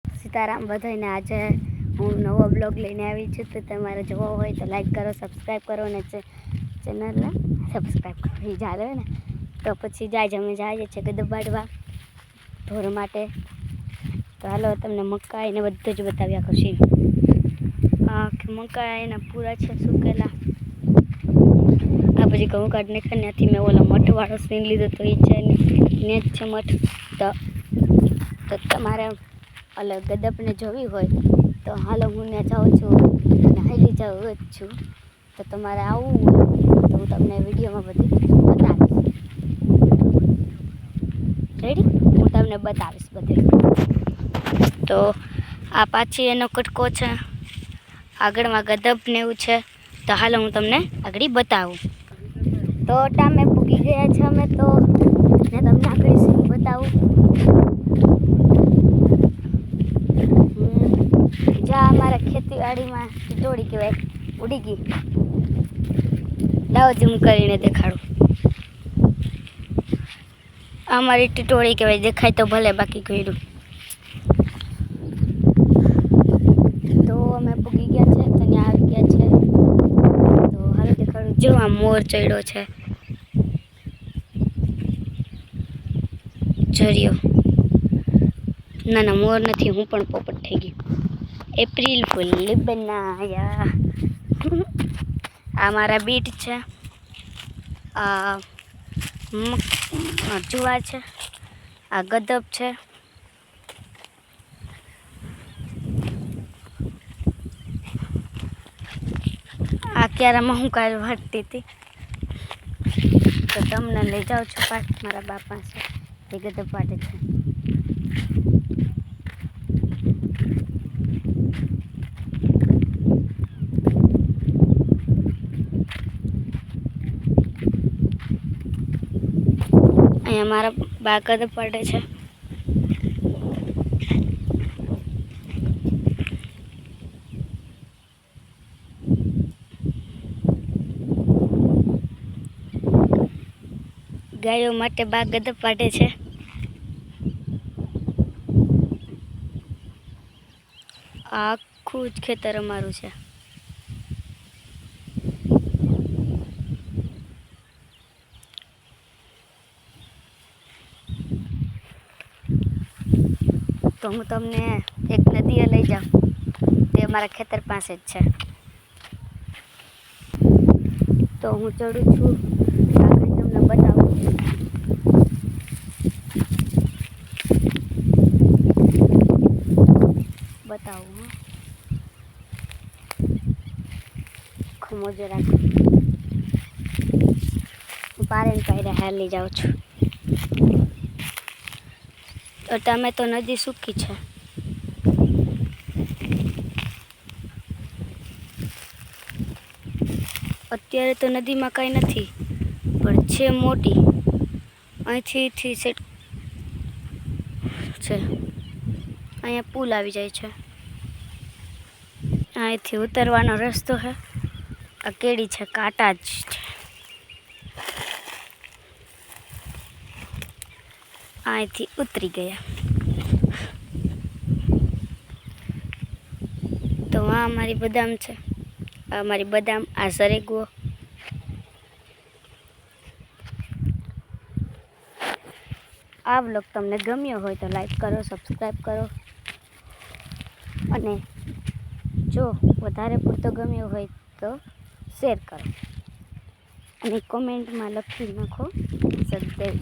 સીતારામ બધાને આજે હું નવો બ્લોગ લઈને આવી છું તો તમારે જોવો હોય તો લાઈક કરો સબસ્ક્રાઈબ કરો અને ચેનલને સબસ્ક્રાઈબ કરો ચાલે ને તો પછી અમે જઈએ છીએ ગદબ બાંધવા ઢોર માટે તો હાલો તમને મકાઈ ને બધું જ બતાવ્યા ખુશી મકાઈ એના પૂરા છે સુકેલા આ પછી ઘઉં કાઢી નાખે ત્યાંથી મેં ઓલા મઠવાળો સીન લીધો તો એ છે ને જ છે મઠ તો તમારે અલગ ગદબને જોવી હોય તો હાલો હું ત્યાં જાઉં છું અને હાલી જાઉં જ છું તો તમારે આવવું હોય તો હું તમને વિડીયોમાં બધી બતાવીશ રેડી હું તમને બતાવીશ બધે તો આ પાછી એનો કટકો છે આગળમાં ગદબ ને એવું છે તો હાલો હું તમને આગળ બતાવું તો ટામે પૂગી ગયા છે અમે તો ને તમને આગળ સીન બતાવું જા અમારા ખેતીવાડીમાં ટીટોળી કહેવાય ઉડી ગઈ લાવો ઝૂમ કરીને દેખાડું અમારી ટીટોળી કહેવાય દેખાય તો ભલે બાકી કર્યું તો અમે પૂગી ગયા છે તો ત્યાં આવી ગયા છે તો હાલ દેખાડું જો આ મોર ચડ્યો છે જરિયો ના મોર નથી હું પણ પોપટ થઈ ગઈ એપ્રિલ ફૂલ બનાયા આ મારા બીટ છે આ જુવાર છે આ ગદબ છે આ ક્યારામાં હું કાલ વાટતી હતી તો તમને લઈ જાઉં છું પાછ મારા બાપા છે એ ગદબ વાટે છે અહીંયા મારા બા ગદબ વાટે છે ગાયો માટે બા ગદબ વાટે છે આખું જ ખેતર અમારું છે તો હું તમને એક નદીએ લઈ જાઉં તે અમારા ખેતર પાસે જ છે તો હું ચડું છું આગળ તમને બતાવું ખમોજો રાખો હું પારેને પાયરે હાલી જાઉં છું તો તમે તો નદી સૂકી છે અત્યારે તો નદીમાં કાંઈ નથી પણ છે મોટી અહીંથી સેટ છે અહીંયા પુલ આવી જાય છે અહીંથી ઉતરવાનો રસ્તો છે આ કેડી છે કાંટા જ છે અહીંથી ઉતરી ગયા તો આ અમારી બદામ છે અમારી બદામ આ સરેગવો આ વ્લોગ તમને ગમ્યો હોય તો લાઈક કરો સબસ્ક્રાઈબ કરો અને જો વધારે પૂરતો ગમ્યો હોય તો શેર કરો અને કોમેન્ટમાં લખી નાખો સબસ્ક્રાઈબ